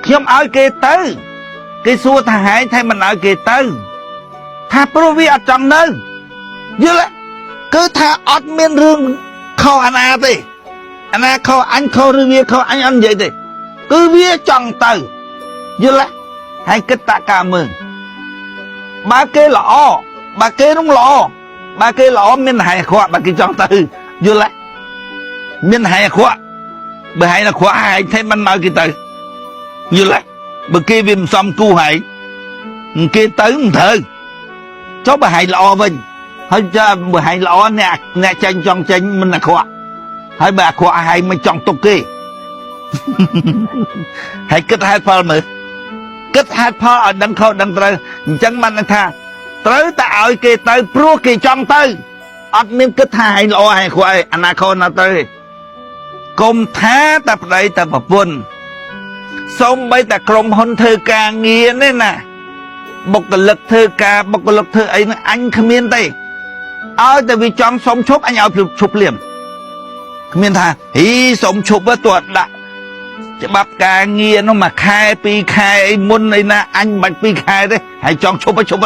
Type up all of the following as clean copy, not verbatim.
ខ្ញុំឲ្យគេទៅគេសួរថាហែងថាមិនឲ្យគេទៅថាព្រោះវាអត់ចង់នៅយល់គឺថាអត់មានរឿងខុសអាណាទេអាណាខុសអញខុសឬវាខុសអញអត់និយាយទេគឺវាចង់ទៅយល់ហើយគិតតាកាមើលបើគេល្អបើគេនោះល្អបើគេល្អមានហែងអាក្រក់បើគេចង់ទៅយល់មានហែងអាក្រក់បើហែងអាក្រក់ហែងទេមិនមកគេទៅយល់បើគេវាមិនសមគូហែងគេទៅមិនត្រូវចុះបើហែងល្អវិញហើយចាបើហែងល្អអ្នកចាញ់ចង់ចាញ់មិនអាក្រក់ហើយបើអាក្រក់ហែងមិនចង់ទុកគេហើយគិតហេតុផលមើលគិតហេតុផលឲ្យដឹងខុសដឹងត្រូវអញ្ចឹងបានថាត្រូវតែឲ្យគេទៅព្រោះគេចង់ទៅអត់មានគិតថាហែងល្អហែងអាក្រក់អីអនាគតណាទៅកុំថាតែប្តីតែប្រពន្ធសូម្បីតែក្រុមហ៊ុនធ្វើការងារនេះណាបុគ្គលិកធ្វើការបុគ្គលិកធ្វើអីហ្នឹងអញគ្មានទេឲ្យតែវាចង់សុំឈប់អញឲ្យឈប់ភ្លាមគ្មានថាហីសុំឈប់ទៅដាក់ច្បាប់ការងារនោះមួយខែពីរខែអីមុនអីណាអញមិនបាច់ពីរខែទេហើយចង់ឈប់ទៅឈប់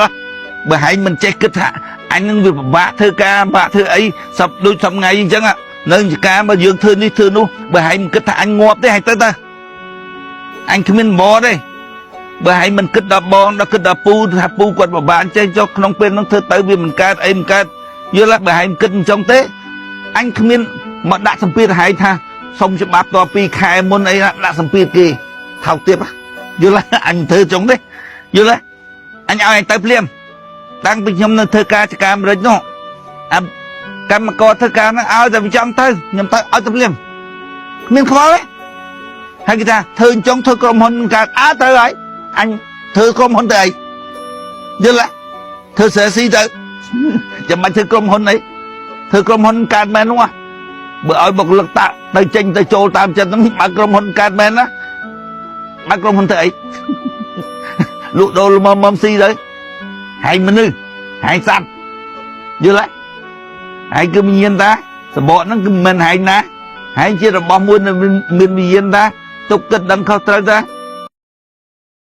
បើហែងមិនចេះគិតថាអញនឹងវាពិបាកធ្វើការពិបាកធ្វើអីសពដូចសពថ្ងៃអញ្ចឹងនៅចការបើយើងធ្វើនេះធ្វើនោះបើហែងមិនគិតថាអញងាប់ទេហើយទៅអញគ្មានបទេបើហែងមិនគិតដល់បងដល់គិតដល់ពូថាពូគាត់ពិបាកចេះចុះក្នុងពេលនោះធ្វើទៅវាមិនកើតអីមិនកើតយល់បើហែងគិតអញ្ចឹងទេអញគ្មានមកដាក់សម្ពាធហែងថាសុំច្បាប់ត2ខែមុនអីដាក់សម្ពាធគេថោកទៀតយល់អញធ្វើចឹងទេយល់អញឲ្យទៅភ្លាមតាំងពីខ្ញុំនៅធ្វើការចការអាមេរិកនោះកម្មករធ្វើការហ្នឹងឲ្យតែវាចង់ទៅខ្ញុំទៅឲ្យទៅភ្លាមគ្មានខ្វល់ទេហើយគេថាធ្វើអញ្ចឹងធ្វើក្រុមហ៊ុនកើតទៅហើយអញធ្វើក្រុមហ៊ុនទៅអីយល់ធ្វើសេស៊ីទៅចាំមិនធ្វើក្រុមហ៊ុនអីធ្វើក្រុមហ៊ុនកើតមែននោះបើឲ្យបុគ្គលិកតាទៅចេញទៅចូលតាមចិត្តហ្នឹងបើក្រុមហ៊ុនកើតមែនណាបើក្រុមហ៊ុនទៅអីលក់ដូរមកស៊ីទៅហែងមនុស្សហែងសត្វយល់ហែងគឺវិញ្ញាណតាសបកហ្នឹងគឺមិនមែនហែងណាហែងជារបស់មួយមានវិញ្ញាណតាទុកគិតដឹងខុសត្រូវតា